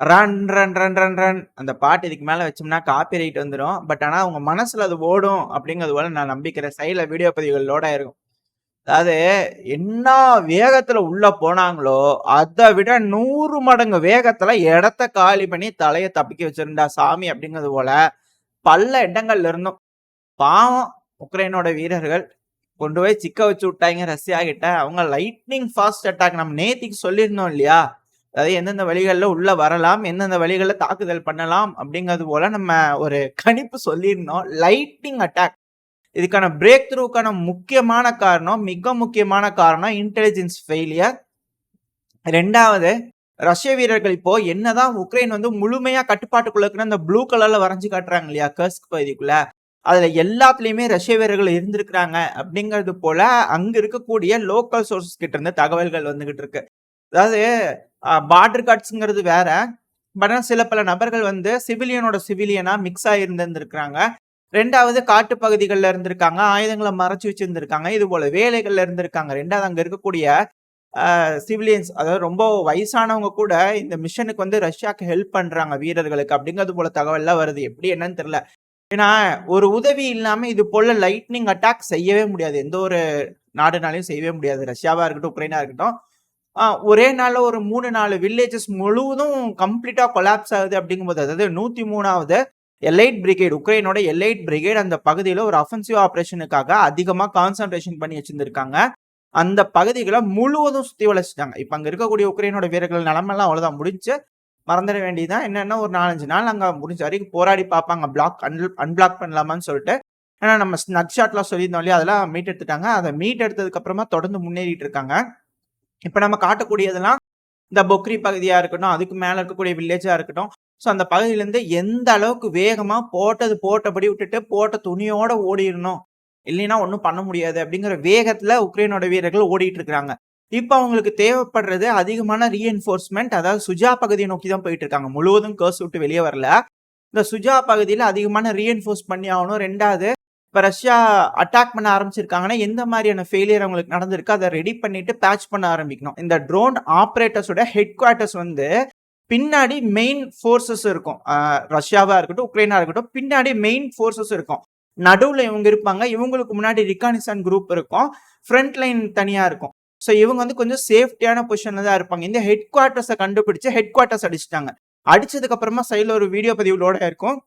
Run run run run run அந்த பாட்டு இதுக்கு மேல வச்சோம்னா காப்பி ரைட் வந்துடும். பட் ஆனா உங்க மனசுல அது ஓடும் அப்படிங்கிறது போல நான் நம்பிக்கிறேன். சைட்ல வீடியோ பதிவுகள் லோட் ஆயிருக்கும். அதாவது என்ன வேகத்துல உள்ள போனாங்களோ அதை விட 100 மடங்கு வேகத்துல இடத்த காலி பண்ணி தலையை தப்பிக்க வச்சிருந்தா சாமி அப்படிங்கிறது போல பல இடங்கள்ல இருந்தும் பாவம் உக்ரைனோட வீரர்கள் கொண்டு போய் சிக்க வச்சு விட்டாங்க ரஷ்யா கிட்ட. அவங்க லைட்னிங் ஃபாஸ்ட் அட்டாக் நம்ம நேத்திக்கு சொல்லியிருந்தோம் இல்லையா, அதாவது எந்தெந்த வழிகளில் உள்ள வரலாம், எந்தெந்த வழிகளில் தாக்குதல் பண்ணலாம் அப்படிங்கிறது போல நம்ம ஒரு கணிப்பு சொல்லியிருந்தோம். லைட்னிங் அட்டாக் இதுக்கான பிரேக் த்ரூக்கான முக்கியமான காரணம், மிக முக்கியமான காரணம் இன்டெலிஜென்ஸ் ஃபெயிலியர். ரெண்டாவது, ரஷ்ய வீரர்கள் இப்போ என்னதான் உக்ரைன் வந்து முழுமையா கட்டுப்பாட்டுக்குள்ள இருக்கிற அந்த ப்ளூ கலர்ல வரைஞ்சு காட்டுறாங்க இல்லையா கர்ஸ்க் பகுதிக்குள்ள, அதுல எல்லாத்துலயுமே ரஷ்ய வீரர்கள் இருந்திருக்கிறாங்க அப்படிங்கிறது போல அங்க இருக்கக்கூடிய லோக்கல் சோர்சஸ் கிட்ட இருந்து தகவல்கள் வந்துகிட்டு இருக்கு. அதாவது பார்டர் கார்ட்ஸ்ங்கிறது வேற, பட் சில பல நபர்கள் வந்து சிவிலியனா மிக்ஸ் ஆகி இருந்திருக்கிறாங்க. ரெண்டாவது காட்டு பகுதிகளில் இருந்திருக்காங்க, ஆயுதங்களை மறைச்சு வச்சிருந்திருக்காங்க, இது போல வேலைகள்ல இருந்திருக்காங்க. ரெண்டாவது அங்க இருக்கக்கூடிய சிவிலியன்ஸ், அதாவது ரொம்ப வயசானவங்க கூட இந்த மிஷனுக்கு வந்து ரஷ்யாவுக்கு ஹெல்ப் பண்றாங்க வீரர்களுக்கு அப்படிங்கிறது போல தகவல்லாம் வருது. எப்படி என்னன்னு தெரியல. ஏன்னா ஒரு உதவி இல்லாம இது போல லைட்னிங் அட்டாக் செய்யவே முடியாது. எந்த ஒரு நாடுனாலையும் செய்யவே முடியாது. ரஷ்யாவா இருக்கட்டும், உக்ரைனா இருக்கட்டும். ஒரே நாள்ல ஒரு 3-4 வில்லேஜஸ் முழுவதும் கம்ப்ளீட்டா கொலாப்ஸ் ஆகுது அப்படிங்கும்போது, அதாவது 103வது எலைட் பிரிகேட், உக்ரைனோட எலைட் பிரிகேட் அந்த பகுதியில ஒரு அஃபென்சிவ் ஆபரேஷனுக்காக அதிகமா கான்சன்ட்ரேஷன் பண்ணி வச்சிருந்திருக்காங்க. அந்த பகுதிகளை முழுவதும் சுத்தி வளைச்சிட்டாங்க. இப்ப அங்க இருக்கக்கூடிய உக்ரைனோட வீரர்கள் நிலைமெல்லாம் அவ்வளவுதான், முடிஞ்சு மறந்துட வேண்டியதுதான். என்னன்னா ஒரு 4-5 நாள் அங்க முடிஞ்ச வரைக்கும் போராடி பார்ப்பாங்க, அன்பிளாக் பண்ணலாமான்னு சொல்லிட்டு. ஏன்னா நம்ம ஸ்னக் ஷாட்லாம் சொல்லியிருந்தோம் இல்லையா, அதெல்லாம் மீட் எடுத்துட்டாங்க. அதை மீட் எடுத்ததுக்கு அப்புறமா தொடர்ந்து முன்னேறிட்டு இருக்காங்க. இப்ப நம்ம காட்டக்கூடியதெல்லாம் இந்த பொக்ரி பகுதியா இருக்கட்டும், அதுக்கு மேல இருக்கக்கூடிய வில்லேஜா இருக்கட்டும், ஸோ அந்த பகுதியிலேருந்து எந்த அளவுக்கு வேகமா போட்டபடி விட்டுட்டு போட்ட துணியோட ஓடிடணும், இல்லைன்னா ஒன்றும் பண்ண முடியாது அப்படிங்கிற வேகத்துல உக்ரைனோட வீரர்கள் ஓடிட்டு இருக்கிறாங்க. இப்போ அவங்களுக்கு தேவைப்படுறது அதிகமான ரீஎன்ஃபோர்ஸ்மெண்ட். அதாவது சுஜா பகுதியை நோக்கி தான் போயிட்டு இருக்காங்க. முழுவதும் கர்ஸ் விட்டு வெளியே வரல. இந்த சுஜா பகுதியில் அதிகமான ரீஎன்ஃபோர்ஸ் பண்ணி ஆகணும். ரெண்டாவது, இப்போ ரஷ்யா அட்டாக் பண்ண ஆரம்பிச்சிருக்காங்கன்னா எந்த மாதிரியான ஃபெயிலியர் அவங்களுக்கு நடந்திருக்கு அதை ரெடி பண்ணிட்டு பேட்ச் பண்ண ஆரம்பிக்கணும். இந்த ட்ரோன் ஆப்ரேட்டர்ஸோட ஹெட் குவார்ட்டர்ஸ் வந்து பின்னாடி மெயின் ஃபோர்ஸஸ் இருக்கும். ரஷ்யாவா இருக்கட்டும், உக்ரைனா இருக்கட்டும், பின்னாடி மெயின் ஃபோர்ஸஸ் இருக்கும். நடுவில் இவங்க இருப்பாங்க. இவங்களுக்கு முன்னாடி ரிகானிசன் குரூப் இருக்கும். ஃப்ரண்ட் லைன் தனியா இருக்கும். ஸோ இவங்க வந்து கொஞ்சம் சேஃப்டியான பொசிஷன்ல தான் இருப்பாங்க. இந்த ஹெட் குவார்ட்டர்ஸை கண்டுபிடிச்சு ஹெட் குவார்ட்டர்ஸ் அடிச்சிட்டாங்க. அடிச்சதுக்கு அப்புறமா சைடில் ஒரு வீடியோ பதிவுகளோட இருக்கும்.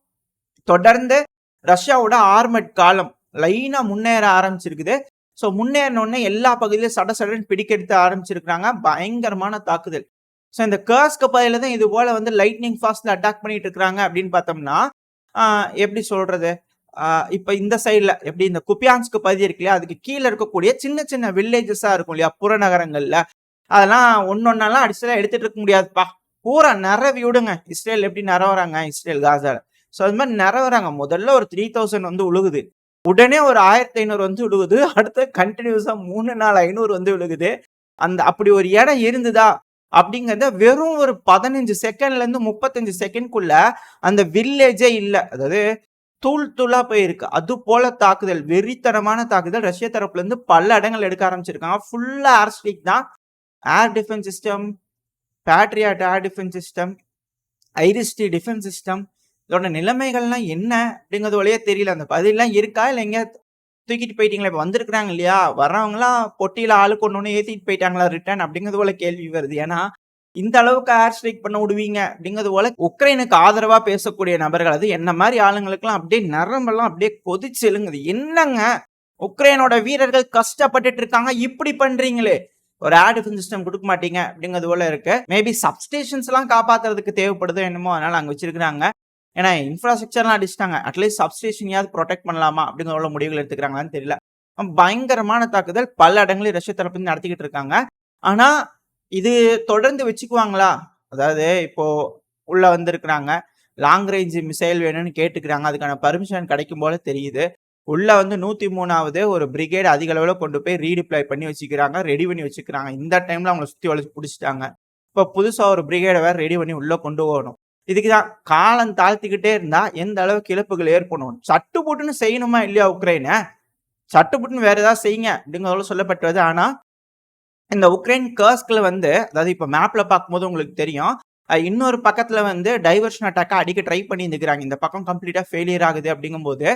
தொடர்ந்து ரஷ்யாவோட ஆர்மட் காலம் லைனா முன்னேற ஆரம்பிச்சிருக்குது. ஸோ முன்னேறினோடனே எல்லா பகுதியிலும் சடன்னு பிடிக்கெடுத்து ஆரம்பிச்சிருக்கிறாங்க. பயங்கரமான தாக்குதல். ஸோ இந்த கர்ஸ்க் பகுதியில தான் இது போல வந்து லைட்னிங் ஃபாஸ்ட்ல அட்டாக் பண்ணிட்டு இருக்கிறாங்க அப்படின்னு பார்த்தோம்னா, எப்படி சொல்றது, இப்ப இந்த சைட்ல எப்படி இந்த குப்பியான்ஸ்க் பகுதி இருக்கு இல்லையா, அதுக்கு கீழே இருக்கக்கூடிய சின்ன சின்ன வில்லேஜஸா இருக்கும் இல்லையா புறநகரங்கள்ல, அதெல்லாம் ஒன்னொன்னெல்லாம் அடிச்சலாம் எடுத்துட்டு இருக்க முடியாதுப்பா. பூரா நிறவி விடுங்க. இஸ்ரேல் எப்படி நிறவறாங்க, இஸ்ரேல் காசால. ஸோ அது மாதிரி நிறவறாங்க. முதல்ல ஒரு 3000 வந்து விழுகுது, உடனே ஒரு 1500 வந்து விழுகுது, அடுத்து கண்டினியூஸா 3-4-500 வந்து விழுகுது. அந்த அப்படி ஒரு இடம் இருந்துதா அப்படிங்கிறத வெறும் ஒரு 15 செகண்ட்ல இருந்து 35 செகண்ட்குள்ள அந்த வில்லேஜே இல்லை, அதாவது தூளா போயிருக்கு. அது போல தாக்குதல், வெறித்தனமான தாக்குதல் ரஷ்ய தரப்புல இருந்து பல இடங்கள் எடுக்க ஆரம்பிச்சிருக்காங்க. ஃபுல்லா ஏர் ஸ்ட்ரைக் தான். Air defence system, Patriot air defence system, IRIS T defence system, இதோட நிலைமைகள்லாம் என்ன அப்படிங்கிறது வழியே தெரியல. அந்த பதிலாம் இருக்கா இல்லை எங்க தூக்கிட்டு போயிட்டீங்களா? இப்ப வந்திருக்கிறாங்க இல்லையா, வர்றவங்களாம் பொட்டியில ஆளுக்கு ஒண்ணு ஏத்திட்டு போயிட்டாங்களா ரிட்டர்ன் அப்படிங்கிறது போல கேள்வி வருது. ஏன்னா இந்த அளவுக்கு ஏர் ஸ்ட்ரைக் பண்ண விடுவீங்க அப்படிங்கிறது போல உக்ரைனுக்கு ஆதரவா பேசக்கூடிய நபர்கள், அது என்ன மாதிரி ஆளுங்களுக்குலாம் அப்படியே நரம்பெல்லாம் அப்படியே கொதிச்சு எழுங்குது. என்னங்க உக்ரைனோட வீரர்கள் கஷ்டப்பட்டுட்டு இருக்காங்க, இப்படி பண்றீங்களே, ஒரு ஏர் டிஃபென்ஸ் சிஸ்டம் கொடுக்க மாட்டீங்க அப்படிங்கிறது போல இருக்கு. மேபி சப்ஸ்டேஷன்ஸ் எல்லாம் காப்பாத்துறதுக்கு தேவைப்படுதோ என்னமோ, அதனால அங்க வச்சிருக்காங்க. ஏன்னா இன்ஃப்ராஸ்ட்ரக்சர்லாம் அடிச்சிட்டாங்க, அட்லீஸ்ட் சப்ஸ்டேஷனையாவது ப்ரொடெக்ட் பண்ணலாமா அப்படிங்கிற முடிவுகள் எடுத்துக்கிறாங்களான்னு தெரியல. பயங்கரமான தாக்குதல் பல இடங்களில் ரஷ்ய தரப்பு நடத்திக்கிட்டு இருக்காங்க. ஆனா இது தொடர்ந்து வச்சுக்குவாங்களா? அதாவது இப்போ உள்ள வந்திருக்கிறாங்க, லாங் ரேஞ்ச் மிசைல் வேணும்னு கேட்டுக்கிறாங்க, அதுக்கான பர்மிஷன் கிடைக்கும் போல தெரியுது. உள்ள வந்து 103வது ஒரு பிரிகேட் அதிக அளவில் கொண்டு போய் ரீடிப்ளை பண்ணி வச்சுக்கிறாங்க, ரெடி பண்ணி வச்சுக்கிறாங்க. இந்த டைம்ல அவங்களை சுத்தி வளைச்சு பிடிச்சிட்டாங்க. இப்போ புதுசா ஒரு பிரிகேடை வேற ரெடி பண்ணி உள்ள கொண்டு போகணும். இதுக்குதான் காலம் தாழ்த்திக்கிட்டே இருந்தா எந்த அளவுக்கு இழப்புகள் ஏற்படும். சட்டு போட்டுன்னு செய்யணுமா இல்லையா உக்ரைனை? சட்டு போட்டுன்னு வேற ஏதாவது செய்யுங்க அப்படிங்கிறத சொல்லப்பட்டது. ஆனா இந்த உக்ரைன் கர்ஸ்க்ல வந்து, அதாவது இப்ப மேப்ல பார்க்கும்போது உங்களுக்கு தெரியும், இன்னொரு பக்கத்துல வந்து டைவர்ஷன் அட்டாக்கா அடிக்க ட்ரை பண்ணியிருந்துக்கிறாங்க. இந்த பக்கம் கம்ப்ளீட்டா ஃபெயிலியர் ஆகுது அப்படிங்கும்போது,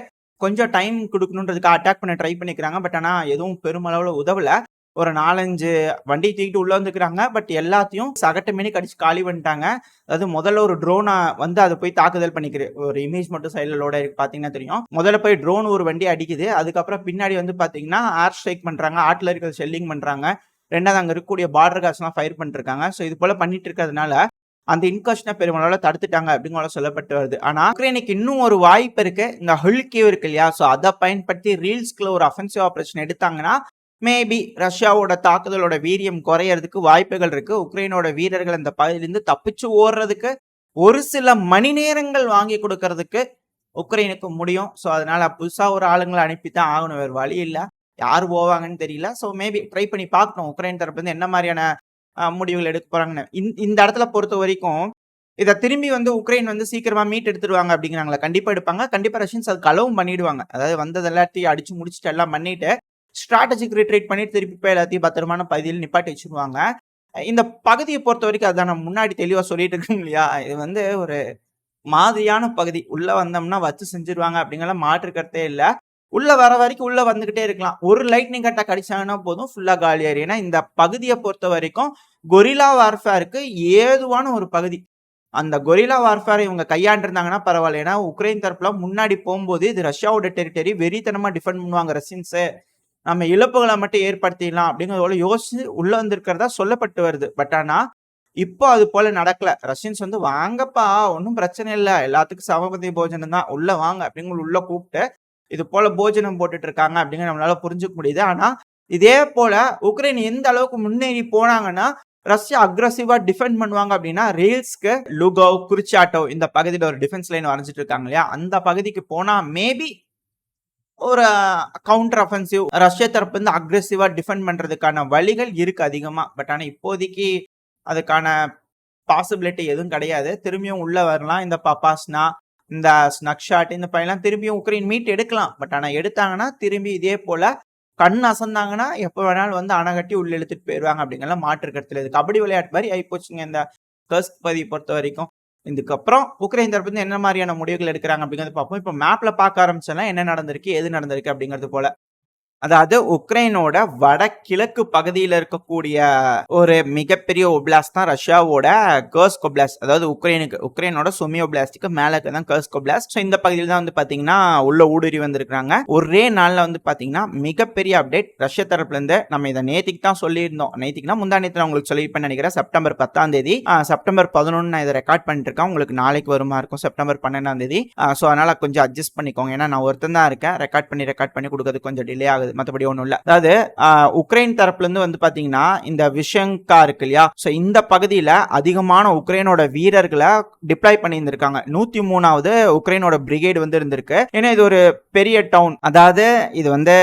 கொஞ்சம் டைம் குடுக்கணுன்றதுக்காக அட்டாக் பண்ண ட்ரை பண்ணிக்கிறாங்க. பட் ஆனா எதுவும் பெருமளவுல உதவல. ஒரு 4, 5 வண்டிய தூக்கிட்டு உள்ள வந்துக்கிறாங்க. பட் எல்லாத்தையும் சகட்டு மேனிக்கு அடிச்சு காலி பண்ணிட்டாங்க. அதாவது முதல்ல ஒரு ட்ரோன வந்து அத போய் தாக்குதல் பண்ணிக்கிது. ஒரு இமேஜ் மட்டும் சைடுல லோட் ஆயிருக்கு பார்த்தீங்கன்னா தெரியும். முதல்ல போய் ட்ரோன் ஒரு வண்டி அடிக்குது. அதுக்கப்புறம் பின்னாடி வந்து பார்த்தீங்கன்னா, ஏர் ஸ்ட்ரைக் பண்றாங்க. ஆர்ட்டிலரிக்கல் ஷெல்லிங் பண்றாங்க. 2வது அங்க இருக்கக்கூடிய பார்டர் கார்ட்ஸ்லாம் ஃபயர் பண்ணிட்டுருக்காங்க. ஸோ இது போல பண்ணிட்டு இருக்கிறதுனால, அந்த இன்கர்ஷன பெருமளவுல தடுத்துட்டாங்க அப்படின்னு சொல்லப்பட்டு வருது. ஆனா உக்ரைனுக்கு இன்னும் ஒரு வாய்ப்பு இருக்கு. இந்த ஹல்கிவ் இருக்கு இல்லையா? ஸோ அத பயன்படுத்தி ரீல்ஸ்க்குள்ள ஒரு அஃபென்சிவ் ஆப்பரேஷன் எடுத்தாங்கன்னா, மேபி ரஷ்யாவோட தாக்குதலோட வீரியம் குறையறதுக்கு வாய்ப்புகள் இருக்கு. உக்ரைனோட வீரர்கள் அந்த பகுதியிலிருந்து தப்பிச்சு ஓடுறதுக்கு ஒரு சில மணி நேரங்கள் வாங்கி கொடுக்கறதுக்கு உக்ரைனுக்கு முடியும். ஸோ அதனால புதுசா ஒரு ஆளுங்கள அனுப்பி தான் ஆகணும். வேற வழி இல்ல. யாரு போவாங்கன்னு தெரியல. ஸோ மேபி ட்ரை பண்ணி பார்க்கணும். உக்ரைன் தரப்புல இருந்து என்ன மாரியான முடிவுகள் எடுக்க போறாங்கன்னு. இந்த இடத்துல பொறுத்த வரைக்கும், இத திரும்பி வந்து உக்ரைன் வந்து சீக்கிரமா மீட் எடுத்துருவாங்க அப்படிங்கிறாங்களா? கண்டிப்பா எடுப்பாங்க. கண்டிப்பா ரஷ்யன்ஸ் அதுக்கு அலோவும் பண்ணிடுவாங்க. அதாவது வந்தது எல்லாத்தையும் அடிச்சு முடிச்சுட்டு எல்லாம் பண்ணிட்டு, ஸ்ட்ராட்டஜிக் ரிட்ரீட் பண்ணிட்டு திருப்பி போய் எல்லாத்தையும் பத்திரமான பகுதியில் நிப்பாட்டி வச்சுருவாங்க. இந்த பகுதிய பொறுத்தவரைக்கும் அதான் நான் முன்னாடி தெளிவா சொல்லிட்டு இருக்கேன் இல்லையா? இது வந்து ஒரு மாதிரியான பகுதி. உள்ள வந்தோம்னா வச்சு செஞ்சுருவாங்க அப்படிங்கிற மாற்று கருத்தே இல்ல. உள்ள வர வரைக்கும் உள்ள வந்துகிட்டே இருக்கலாம். ஒரு லைட்னிங் அட்டாக் அடிச்சாங்கன்னா போதும் ஃபுல்லா காலியாயிரும். ஏன்னா இந்த பகுதிய பொறுத்த வரைக்கும் கொரில்லா வார்ஃபேருக்கு ஏதுவான ஒரு பகுதி. அந்த கொரில்லா வார்ஃபேர் இவங்க கையாண்டிருந்தாங்கன்னா பரவாயில்ல. ஏன்னா உக்ரைன் தரப்புல முன்னாடி போம்போது இது ரஷ்யாவோட டெரிட்டரி வெறித்தனமா டிஃபெண்ட் பண்ணுவாங்க ரஷ்யன்ஸு. நம்ம இழப்புகள மட்டும் ஏற்படுத்திடலாம் அப்படிங்கிறத யோசிச்சு உள்ள வந்திருக்கிறதா சொல்லப்பட்டு வருது. பட் ஆனா இப்போ அது போல நடக்கல. ரஷ்யன்ஸ் வந்து வாங்கப்பா ஒண்ணும் பிரச்சனை இல்ல. எல்லாத்துக்கும் சமபந்தி போஜனம் தான். உள்ள வாங்க அப்படின்னு உள்ள கூப்பிட்டு இது போல போஜனம் போட்டுட்டு இருக்காங்க அப்படிங்கிற நம்மளால புரிஞ்சுக்க முடியுது. ஆனா இதே போல உக்ரைன் எந்த அளவுக்கு முன்னேறி போனாங்கன்னா ரஷ்யா அக்ரஸிவா டிஃபெண்ட் பண்ணுவாங்க அப்படின்னா ரீல்ஸ்க்கு லுகோவ், குரிச்சாட்டோவ் இந்த பகுதியில ஒரு டிஃபென்ஸ் லைன் வரைஞ்சிட்டு இருக்காங்க இல்லையா? அந்த பகுதிக்கு போனா மேபி ஒரு கவுண்டர் அஃபென்சிவ் ரஷ்யா தரப்பு இருந்து அக்ரெசிவா டிஃபெண்ட் பண்றதுக்கான வழிகள் இருக்கு அதிகமா. பட் ஆனா இப்போதைக்கு அதுக்கான பாசிபிலிட்டி எதுவும் கிடையாது. திரும்பியும் உள்ள வரலாம். இந்த பப்பாஸ்னா, இந்த ஸ்னக்ஷாட் இந்த பையன்லாம் திரும்பியும் உக்ரைன் மீட் எடுக்கலாம். பட் ஆனா எடுத்தாங்கன்னா திரும்பி இதே போல கண் அசந்தாங்கன்னா எப்ப வேணாலும் வந்து அணை கட்டி உள்ள இழுத்துட்டு போயிருவாங்க அப்படிங்கலாம் மாற்று கருத்துல. இது கபடி விளையாட்டு மாதிரி ஆயிப்போச்சுங்க இந்த கர்ஸ்க் பகுதியை பொறுத்த வரைக்கும். இதுக்கப்புறம் உக்ரைன் தரப்பு இருந்து என்ன மாதிரியான முடிவுகள் எடுக்கிறாங்க அப்படிங்கறத பார்ப்போம். இப்ப மேப்ல பார்க்க ஆரம்பிச்சோம்னா என்ன நடந்திருக்கு, எது நடந்திருக்கு அப்படிங்கிறது போல. அதாவது உக்ரைனோட வடகிழக்கு பகுதியில இருக்கக்கூடிய ஒரு மிகப்பெரிய ஒப்லாஸ்ட் தான் ரஷ்யாவோட கர்ஸ்க் ஒப்லாஸ்ட். அதாவது உக்ரைனோட சுமி ஒப்லாஸ்டுக்கு மேல இருக்கதான் கர்ஸ்க் ஒப்லாஸ்ட். ஸோ இந்த பகுதியில் தான் வந்து பாத்தீங்கன்னா உள்ள ஊடுருவி வந்திருக்காங்க. ஒரே நாள்ல வந்து பாத்தீங்கன்னா மிகப்பெரிய அப்டேட் ரஷ்யா தரப்புல இருந்து. நம்ம இதை நேத்திக்கு தான் சொல்லியிருந்தோம். நேத்திக்குனா முந்தா நேத்து உங்களுக்கு சொல்லியிருப்பேன் நினைக்கிறேன். செப்டம்பர் 10ஆம் தேதி, செப்டம்பர் 11 நான் இதை ரெக்கார்ட் பண்ணிட்டு இருக்கேன். உங்களுக்கு நாளைக்கு வருமா இருக்கும் செப்டம்பர் 12ஆம் தேதி. ஸோ அதனால கொஞ்சம் அட்ஜஸ்ட் பண்ணிக்கோங்க. ஏன்னா நான் ஒருத்தன் தான் இருக்கேன். ரெக்கார்ட் பண்ணி கொடுக்கறது கொஞ்சம் டிலே ஆகுது. மற்றபடி ஒன்றும் இல்லை. அதாவது உக்ரைன் தரப்புல இருந்து வந்து பாத்தீங்கன்னா இந்த விஷங்கா இருக்கு இல்லையா? சோ இந்த பகுதியில அதிகமான உக்ரைனோட வீரர்களை டிப்ளாய் பண்ணி இருந்திருக்காங்க. 103வது உக்ரைனோட பிரிகேட் வந்து இருந்திருக்கு. ஏன்னா இது ஒரு பெரிய டவுன். அதாவது இது வந்து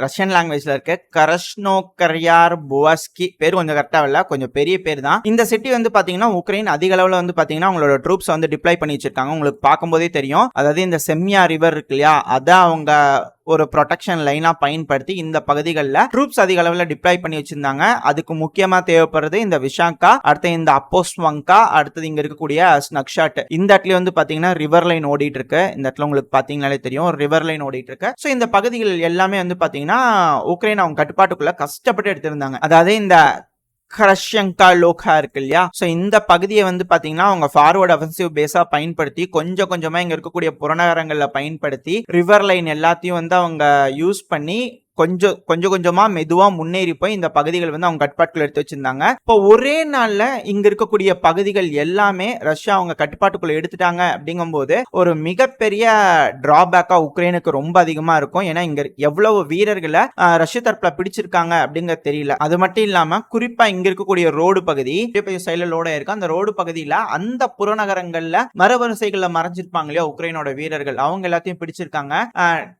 ரஷ்யன் லாங்குவேஜ்ல இருக்கு. கரஷ்னோகர்யார் புவாஸ்கி பேர் கொஞ்சம் கரெக்டா இல்ல, கொஞ்சம் பெரிய பேர் தான். இந்த சிட்டி வந்து பாத்தீங்கன்னா உக்ரைன் அதிக அளவுல வந்து பாத்தீங்கன்னா அவங்களோட ட்ரூப்ஸ் வந்து டிப்ளாய் பண்ணி வச்சிருக்காங்க. உங்களுக்கு பார்க்கும்போதே தெரியும். அதாவது இந்த செம்யா ரிவர் இருக்கு இல்லையா? அதான் அவங்க ஒரு ப்ரொடெக்ஷன் லைனா பயன்படுத்தி இந்த பகுதிகளில் ட்ரூப்ஸ் அதிக அளவில் டிப்ளாய் பண்ணி வச்சிருந்தாங்க. அதுக்கு முக்கியமா தேவைப்படுறது இந்த விஷாங்கா, அடுத்து இந்த அப்போஸ்வங்கா, அடுத்தது இங்க இருக்கக்கூடிய ஸ்னக்ஷாட். இந்த இடத்துல வந்து பாத்தீங்கன்னா ரிவர் லைன் ஓடிட்டு இருக்கு. இந்த இடத்துல உங்களுக்கு பாத்தீங்கன்னாலே தெரியும் ரிவர் லைன் ஓடிட்டு இருக்கு. ஸோ இந்த பகுதிகள் எல்லாமே வந்து பாத்தீங்கன்னா உக்ரைன் அவங்க கட்டுப்பாட்டுக்குள்ள கஷ்டப்பட்டு எடுத்திருந்தாங்க. அதாவது இந்த கரஷ்யங்கா லோகா இருக்கு இல்லையா? சோ இந்த பகுதியை வந்து பாத்தீங்கன்னா அவங்க ஃபார்வர்ட் அஃபென்சிவ் பேஸா பயன்படுத்தி கொஞ்சம் கொஞ்சமா இங்க இருக்கக்கூடிய புறநகரங்கள்ல பயன்படுத்தி ரிவர் லைன் எல்லாத்தையும் வந்து அவங்க யூஸ் பண்ணி கொஞ்சமா மெதுவா முன்னேறி போய் இந்த பகுதிகள் வந்து அவங்க கட்டுப்பாட்டுக்குள்ள எடுத்து வச்சிருந்தாங்க. இப்போ ஒரே நாள்ல இங்க இருக்கக்கூடிய பகுதிகள் எல்லாமே ரஷ்யா அவங்க கட்டுப்பாட்டுக்குள்ள எடுத்துட்டாங்க அப்படிங்கும்போது ஒரு மிகப்பெரிய டிராபேக்கா உக்ரைனுக்கு ரொம்ப அதிகமா இருக்கும். ஏன்னா இங்க எவ்வளவு வீரர்களை ரஷ்ய தரப்புல பிடிச்சிருக்காங்க அப்படிங்கிறது தெரியல. அது மட்டும் இல்லாம குறிப்பா இங்க இருக்கக்கூடிய ரோடு பகுதி சைடுல லோட இருக்கு. அந்த ரோடு பகுதியில அந்த புறநகரங்கள்ல மரவரிசைகள்ல மறைஞ்சிருப்பாங்க இல்லையா உக்ரைனோட வீரர்கள், அவங்க எல்லாத்தையும் பிடிச்சிருக்காங்க.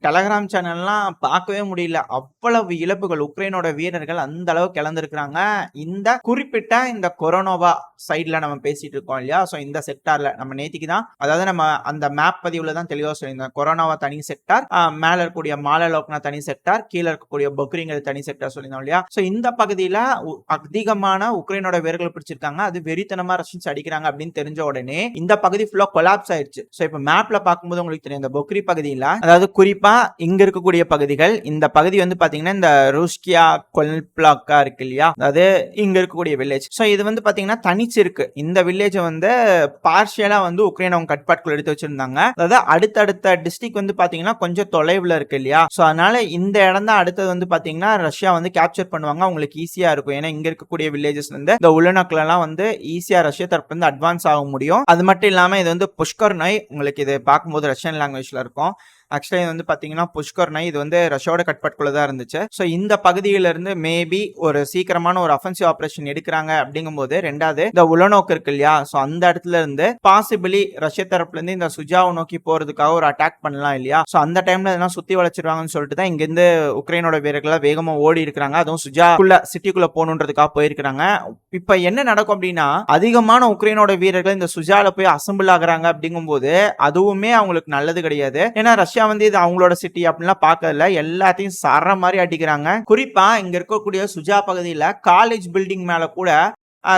டெலகிராம் சேனல்லாம் பார்க்கவே முடியல. அவ்வளவு இழப்புகள் உக்ரைனோட வீரர்கள் அந்த அளவுக்கு இழந்திருக்கிறாங்க. இந்த குறிப்பிட்ட இந்த கொரோனோவா சைட்ல நம்ம பேசிட்டு இருக்கோம் இல்லையா? சோ இந்த செக்டார்ல நம்ம நேத்திக்கு தான், அதாவது நம்ம அந்த மேப் பதிவுல தான் தெளிவா சொல்லியிருந்தோம். கொரோனாவா தனி செக்டார், மேல இருக்கக்கூடிய மாலலோக்னா தனி செக்டார், கீழே இருக்கக்கூடிய பொக்ரிங்கிறது தனி செக்டார் சொல்லியிருந்தோம் இல்லையா? சோ இந்த பகுதியில அதிகமான உக்ரைனோட வீரர்கள் பிடிச்சிருக்காங்க. அது வெறித்தனமா ரஷ்யன்ஸ் அடிக்கிறாங்க அப்படின்னு தெரிஞ்ச உடனே இந்த பகுதி ஃபுல்லா கொலாப்ஸ் ஆயிடுச்சு. சோ இப்ப மேப்ல பார்க்கும்போது உங்களுக்கு தெரியும், இந்த பொக்ரி பகுதியில, அதாவது குறிப்பா இங்க இருக்கக்கூடிய பகுதிகள், இந்த பகுதி வந்து பாத்தீங்கன்னா இந்த ரூஸ்கியா கொல்பிளாக்கா இருக்கு இல்லையா, அதாவது இங்க இருக்கக்கூடிய வில்லேஜ். சோ இது வந்து பாத்தீங்கன்னா தனிச்சு இருக்கு. இந்த வில்லேஜ் வந்து பார்ஷியலா வந்து உக்ரைன் அவங்க கட்பாட்டுக்குள்ள எடுத்து வச்சிருந்தாங்க. அதாவது அடுத்தடுத்த டிஸ்ட்ரிக்ட் வந்து பாத்தீங்கன்னா கொஞ்சம் தொலைவுல இருக்கு இல்லையா? சோ அதனால இந்த இடம் தான் அடுத்தது வந்து பாத்தீங்கன்னா ரஷ்யா வந்து கேப்சர் பண்ணுவாங்க, அவங்களுக்கு ஈஸியா இருக்கும். ஏன்னா இங்க இருக்கக்கூடிய வில்லேஜஸ் வந்து இந்த உள்ளனக்குல எல்லாம் வந்து ஈஸியா ரஷ்யா தரப்பு வந்து அட்வான்ஸ் ஆக முடியும். அது மட்டும் இல்லாம இது வந்து புஷ்கர்னை, உங்களுக்கு இது பார்க்கும்போது ரஷ்யன் லாங்குவேஜ்ல இருக்கும். ஆக்சுவலி இது வந்து பாத்தீங்கன்னா புஷ்கர்னை, இது வந்து ரஷ்யாவோட கட்பாட்டுக்குள்ள தான் இருந்துச்சு. சோ இந்த பகுதியில இருந்து மேபி ஒரு சீக்கிரமான ஒரு அஃபென்சிவ் ஆபரேஷன் எடுக்கிறாங்க அப்படிங்கும்போது, ரெண்டாவது இந்த உளநோக்கு இருக்கு இல்லையா, சோ அந்த இடத்துல இருந்து பாசிபிளி ரஷ்ய தரப்புல இருந்து இந்த சுஜாவை நோக்கி போறதுக்காக ஒரு அட்டாக் பண்ணலாம் இல்லையா? சோ அந்த டைம்ல இதெல்லாம் சுத்தி வளைச்சிருவாங்கன்னு சொல்லிட்டு தான் இங்க இருந்து உக்ரைனோட வீரர்கள் வேகமா ஓடி இருக்காங்க. அதுவும் சுஜாக்குள்ள சிட்டிக்குள்ள போகணுன்றதுக்காக போயிருக்காங்க. இப்ப என்ன நடக்கும் அப்படின்னா, அதிகமான உக்ரைனோட வீரர்கள் இந்த சுஜால போய் அசம்பிள் ஆகுறாங்க அப்படிங்கும்போது அதுவுமே அவங்களுக்கு நல்லது கிடையாது. ஏன்னா ரஷ்யா வந்து இது அவங்களோட சிட்டி அப்படின்லாம் பார்க்கல, எல்லாத்தையும் சர மாதிரி அடிக்கிறாங்க. குறிப்பா இங்க இருக்கக்கூடிய சுஜா பகுதியில காலேஜ் பில்டிங் மேல கூட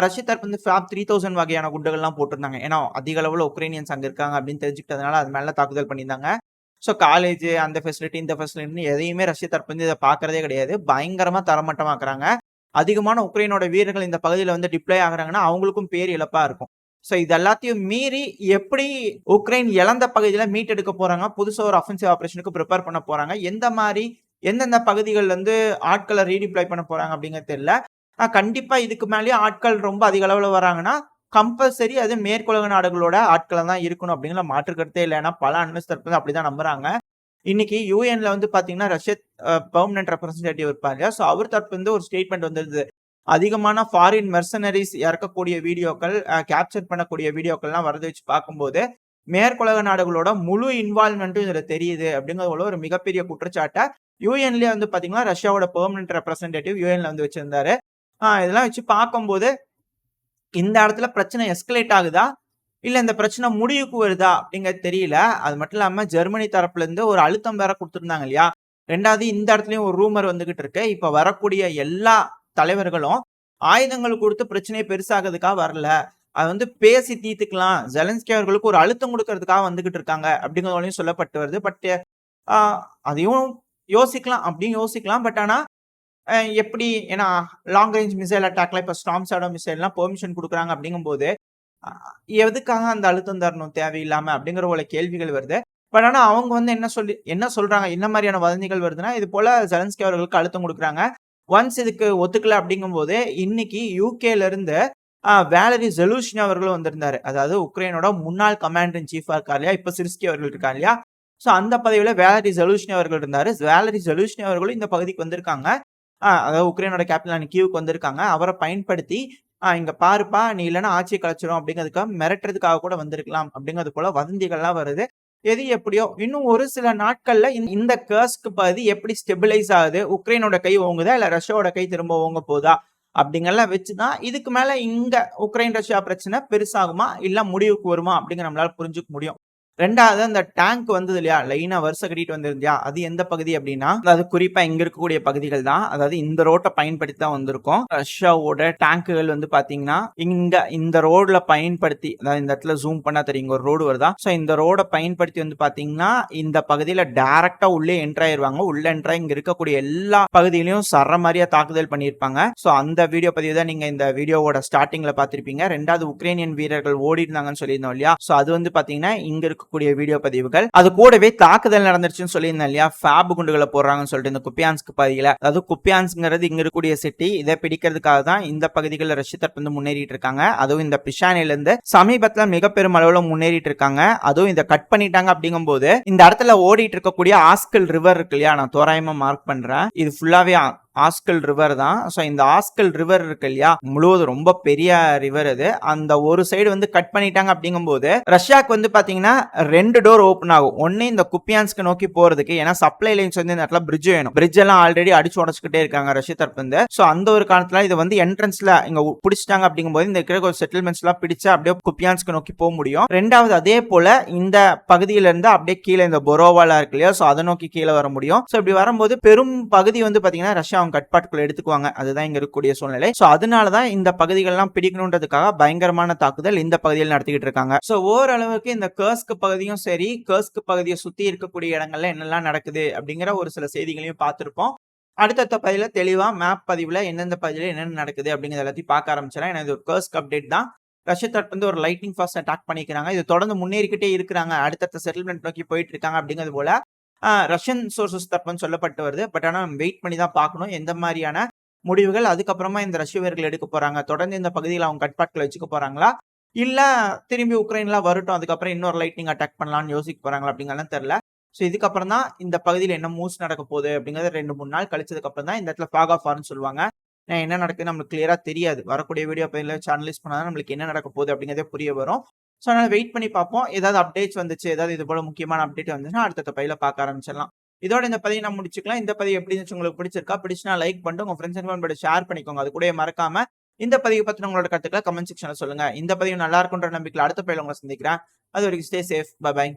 ரஷ்ய தரப்பு வந்து FAB 3000 வகையான குண்டுகள்லாம் போட்டிருந்தாங்க. ஏன்னா அதிக அளவுல உக்ரைனியன்ஸ் அங்க இருக்காங்க அப்படின்னு தெரிஞ்சுக்கிட்டதுனால அது மேல தாக்குதல் பண்ணியிருந்தாங்க. ஸோ காலேஜ் அந்த ஃபெசிலிட்டி இந்த ஃபெசிலிட்டி எதையுமே ரஷ்ய தரப்பு வந்து இதை பார்க்கறதே கிடையாது. பயங்கரமா தரமட்டமாக்குறாங்க. அதிகமான உக்ரைனோட வீரர்கள் இந்த பகுதியில் வந்து டிப்ளாய் ஆகுறாங்கன்னா அவங்களுக்கும் பேர் இழப்பா இருக்கும். சோ இது எல்லாத்தையும் மீறி எப்படி உக்ரைன் இழந்த பகுதியில மீட்டெடுக்க போறாங்க, புதுசா ஒரு அஃபென்சிவ் ஆபரேஷனுக்கு ப்ரிப்பேர் பண்ண போறாங்க, எந்த மாதிரி எந்தெந்த பகுதிகள் வந்து ஆட்களை ரீடிப்ளாய் பண்ண போறாங்க அப்படிங்கிறது தெரியல. கண்டிப்பா இதுக்கு மேலேயே ஆட்கள் ரொம்ப அதிக அளவுல வராங்கன்னா கம்பல்சரி அது மேற்குலக நாடுகளோட ஆட்களை தான் இருக்கணும் அப்படிங்கிற மாற்று கருத்தே இல்லை. ஏன்னா பல அனலிஸ்ட் தரப்பு அப்படிதான் நம்புறாங்க. இன்னைக்கு யூஎன்ல வந்து பாத்தீங்கன்னா ரஷ்ய பெர்மனன்ட் ரெப்ரசன்டேட்டிவ் இருப்பாங்க. சோ அவர் தரப்பு வந்து ஒரு ஸ்டேட்மெண்ட் வந்திருது, அதிகமான ஃபாரின் மெர்சனரிஸ் இறக்கக்கூடிய வீடியோக்கள், கேப்சர் பண்ணக்கூடிய வீடியோக்கள்லாம் வரது வச்சு பார்க்கும்போது மேற்குலக நாடுகளோட முழு இன்வால்வ்மெண்ட்டும் இதுல தெரியுது அப்படிங்கிறது ஒரு மிகப்பெரிய குற்றச்சாட்டை யூஎன்லயே வந்து பாத்தீங்கன்னா ரஷ்யாவோட பெர்மனன்ட் ரெப்ரசன்டேட்டிவ் யூஎன்ல வந்து வச்சிருந்தாரு. இதெல்லாம் வச்சு பார்க்கும்போது இந்த இடத்துல பிரச்சனை எஸ்கலேட் ஆகுதா இல்ல இந்த பிரச்சனை முடிவுக்கு வருதா அப்படிங்கிறது தெரியல. அது மட்டும் இல்லாம ஜெர்மனி தரப்புல இருந்து ஒரு அழுத்தம் வேற கொடுத்திருந்தாங்க இல்லையா? ரெண்டாவது இந்த இடத்துலயும் ஒரு ரூமர் வந்துகிட்டு இருக்கு, இப்ப வரக்கூடிய எல்லா தலைவர்களும் ஆயுதங்கள் கொடுத்து பிரச்சனையை பெருசாகிறதுக்காக வரல, அது வந்து பேசி தீர்த்துக்கலாம், ஜெலன்ஸ்கி அவர்களுக்கு ஒரு அழுத்தம் கொடுக்கறதுக்காக வந்துகிட்டு இருக்காங்க அப்படிங்கிறதையும் சொல்லப்பட்டு வருது. பட் அதையும் யோசிக்கலாம் அப்படின்னு யோசிக்கலாம். பட் ஆனா எப்படி, ஏன்னா லாங் ரேஞ்ச் மிசைல் அட்டாக்ல இப்ப ஸ்டார்ம் ஷேடோ மிசைல்லாம் பெர்மிஷன் கொடுக்குறாங்க அப்படிங்கும்போது எதுக்காக அந்த அழுத்தம் தரணும் தேவையில்லாம அப்படிங்கிற ஒரு கேள்விகள் வருது. பட் ஆனா அவங்க வந்து என்ன சொல்றாங்க, என்ன மாதிரியான வதந்திகள் வருதுன்னா, இது போல ஜெலன்ஸ்கி அவர்களுக்கு அழுத்தம் கொடுக்குறாங்க, ஒன்ஸ் இதுக்கு ஒத்துக்கல அப்படிங்கும்போது இன்னைக்கு யூகேல இருந்து வேலரி ஜெலூஷ்னி அவர்களும் வந்திருந்தாரு. அதாவது உக்ரைனோட முன்னாள் கமாண்டர் இன் சீஃபா இருக்காரு இல்லையா, இப்ப சிர்ஸ்கி அவர்கள் இருக்காரு இல்லையா, சோ அந்த பதவியில வேலரி ஜெலூஷ்னி அவர்கள் இருந்தாரு. வேலரி ஜெலூஷ்னி அவர்களும் இந்த பகுதிக்கு வந்திருக்காங்க. அதாவது உக்ரைனோட கேபிட்டலான கீவுக்கு வந்திருக்காங்க. அவரை பயன்படுத்தி இங்க பாருப்பா நீ இல்லைன்னா ஆட்சியை கலைச்சிரும் அப்படிங்கிறதுக்காக மிரட்டுறதுக்காக கூட வந்திருக்கலாம் அப்படிங்கிறது போல வதந்திகள்லாம் வருது. எது எப்படியோ இன்னும் ஒரு சில நாட்கள்ல இந்த கர்ஸ்க்கு பகுதி எப்படி ஸ்டெபிலைஸ் ஆகுது, உக்ரைனோட கை ஓங்குதா இல்ல ரஷ்யாவோட கை திரும்ப ஓங்க போதா அப்படிங்கறதெல்லாம் வச்சுதான் இதுக்கு மேல இங்க உக்ரைன் ரஷ்யா பிரச்சனை பெருசாகுமா இல்ல முடிவுக்கு வருமா அப்படிங்கிற நம்மளால புரிஞ்சுக்க முடியும். ரெண்டாவது அந்த டேங்க் வந்தது இல்லையா, லைனா வருஷம் கட்டிட்டு வந்திருந்தியா, அது எந்த பகுதி அப்படின்னா, அதாவது குறிப்பா இங்க இருக்கக்கூடிய பகுதிகள் தான். அதாவது இந்த ரோட்டை பயன்படுத்தி தான் வந்திருக்கும். ரஷ்யாவோட டேங்குகள் வந்து பாத்தீங்கன்னா இங்க இந்த ரோட்ல பயன்படுத்தி, அதாவது இந்த இடத்துல ஜூம் பண்ணா தெரியும் ஒரு ரோடு வருதா, சோ இந்த ரோட பயன்படுத்தி வந்து பாத்தீங்கன்னா இந்த பகுதியில டைரக்டா உள்ளே என்டர் ஆயிருவாங்க. உள்ள என்டர் இங்க இருக்கக்கூடிய எல்லா பகுதியிலையும் சர மாதிரியா தாக்குதல் பண்ணிருப்பாங்க. சோ அந்த வீடியோ பதிவு தான் நீங்க இந்த வீடியோவோட ஸ்டார்டிங்ல பாத்திருப்பீங்க. ரெண்டாவது உக்ரைனியன் வீரர்கள் ஓடி இருந்தாங்கன்னு சொல்லியிருந்தோம் இல்லையா, சோ அது வந்து பாத்தீங்கன்னா இங்க இருக்கக்கூடிய வீடியோ பதிவுகள். அது கூடவே தாக்குதல் நடந்துருச்சுன்னு சொல்லியிருந்தேன் இல்லையா, FAB குண்டுகளை போடுறாங்கன்னு சொல்லிட்டு இந்த குப்பியான்ஸ்க் பகுதியில, அதாவது குப்பியான்ஸ்ங்கிறது இங்க இருக்கக்கூடிய சிட்டி, இதை பிடிக்கிறதுக்காக தான் இந்த பகுதிகளில் ரஷ்ய தரப்பு வந்து முன்னேறிட்டு இருக்காங்க. அதுவும் இந்த பிஷானில இருந்து சமீபத்துல மிக பெரும் அளவுல முன்னேறிட்டு இருக்காங்க. அதுவும் இதை கட் பண்ணிட்டாங்க அப்படிங்கும்போது இந்த இடத்துல ஓடிட்டு இருக்கக்கூடிய ஆஸ்கல் ரிவர் இருக்கு இல்லையா, நான் தோராயமா மார்க் பண்றேன், இது ஃபுல்லாவே ஆஸ்கல் ரிவர் தான். ஸோ இந்த ஆஸ்கல் ரிவர் இருக்கு இல்லையா, முழுவதும் ரொம்ப பெரிய ரிவர் அது. அந்த ஒரு சைடு வந்து கட் பண்ணிட்டாங்க அப்படிங்கும்போது ரஷ்யாக்கு வந்து பாத்தீங்கன்னா 2 டோர் ஓப்பன் ஆகும். ஒன்னு இந்த குப்பியான்ஸ்க்கு நோக்கி போறதுக்கு, ஏன்னா சப்ளை லைன்ஸ் வந்து இந்த இடத்துல பிரிட்ஜ் வேணும். பிரிட்ஜ் எல்லாம் ஆல்ரெடி அடிச்சு உடச்சுக்கிட்டே இருக்காங்க ரஷ்ய தரப்பு இருந்து. ஸோ அந்த ஒரு காரணத்துல இது வந்து என்ட்ரன்ஸ்ல இங்க பிடிச்சிட்டாங்க அப்படிங்கும்போது இந்த இருக்கிற ஒரு செட்டில்மெண்ட்ஸ் எல்லாம் பிடிச்சு அப்படியே குப்பியான்ஸ்க்கு நோக்கி போக முடியும். ரெண்டாவது அதே போல இந்த பகுதியில இருந்து அப்படியே கீழே இந்த பொரோவாலா இருக்கு இல்லையா, ஸோ அதை நோக்கி கீழே வர முடியும். ஸோ இப்படி வரும்போது பெரும் பகுதி வந்து பாத்தீங்கன்னா ரஷ்யா அவங்க கட்பாட்டுக்குள்ள எடுத்துக்குவாங்க. அதுதான் இங்க இருக்கக்கூடிய சூழ்நிலை. ஸோ அதனாலதான் இந்த பகுதிகள்லாம் பிடிக்கணுன்றதுக்காக பயங்கரமான தாக்குதல் இந்த பகுதியில் நடத்திக்கிட்டு இருக்காங்க. ஸோ ஓரளவுக்கு இந்த கர்ஸ்க் பகுதியும் சரி, கர்ஸ்க் பகுதியை சுத்தி இருக்கக்கூடிய இடங்கள்ல என்னெல்லாம் நடக்குது அப்படிங்கிற ஒரு சில செய்திகளையும் பார்த்திருப்போம். அடுத்தடுத்த பதிவுல தெளிவா மேப் பதிவுல எந்தெந்த பகுதியில என்னென்ன நடக்குது அப்படிங்கிறது எல்லாத்தையும் பார்க்க ஆரம்பிச்சிடலாம். ஏன்னா இது ஒரு கர்ஸ்க் அப்டேட் தான். ரஷ்ய தரப்பு வந்து ஒரு லைட்னிங் ஃபாஸ்ட் அட்டாக் பண்ணிக்கிறாங்க. இது தொடர்ந்து முன்னேறிக்கிட்டே இருக்கிறாங்க, அடுத்தடுத்த செட்டில்மெண்ட் நோக்கி போயிட்டு இருக்காங்க அப்படிங்கிறது போல ரஷ்யன் சோர்சஸ் தரப்புன்னு சொல்லப்பட்டு வருது. பட் ஆனா வெயிட் பண்ணி தான் பார்க்கணும் எந்த மாதிரியான முடிவுகள் அதுக்கப்புறமா இந்த ரஷ்ய வீரர்கள் எடுக்க போறாங்க. தொடர்ந்து இந்த பகுதியில் அவங்க கட்பாட்டில் வச்சுக்க போறாங்களா, இல்ல திரும்பி உக்ரைன்லாம் வரட்டும் அதுக்கப்புறம் இன்னொரு லைட்னிங் அட்டாக் பண்ணலாம்னு யோசிக்க போறாங்களா அப்படிங்கறதுலாம் தெரியல. ஸோ இதுக்கப்புறம் தான் இந்த பகுதியில் என்ன மூவ்ஸ் நடக்க போகுது அப்படிங்கிறது 2-3 நாள் கழிச்சதுக்கு அப்புறம் தான் இந்த இடத்துல ஃபாக் ஆஃப் வார்னு சொல்லுவாங்க. என்ன நடக்குது நம்மளுக்கு கிளியரா தெரியாது. வரக்கூடிய வீடியோ பதில சேனலைஸ் பண்ணாதான் நம்மளுக்கு என்ன நடக்க போகுது அப்படிங்கிறதே புரிய வரும். ஸோ அதனால வெயிட் பண்ணி பார்ப்போம். ஏதாவது அப்டேட்ஸ் வந்துச்சு, ஏதாவது இது போல முக்கியமான அப்டேட் வந்துச்சுன்னா அடுத்த பதில பார்க்க ஆரம்பிச்சிடலாம். இதோட இந்த பதிவை நம்ம முடிச்சுக்கலாம். இந்த பதிவு எப்படி இருந்துச்சு, உங்களுக்கு பிடிச்சிருக்கா? பிடிச்சுனா லைக் பண்ணிட்டு உங்க ஃப்ரெண்ட்ஸ் அண்ட் ஃபேமிலியோட ஷேர் பண்ணிக்கோங்க. அது கூட மறக்காம இந்த பதிவு பத்தின உங்களோட கருத்துக்களை கமெண்ட் செக்ஷன்ல சொல்லுங்க. இந்த பதிவு நல்லா இருக்குன்ற நம்பிக்கையில அடுத்த பதிவுல உங்களை சந்திக்கிறேன். அது வரைக்கும் ஸ்டே சேஃப். By by.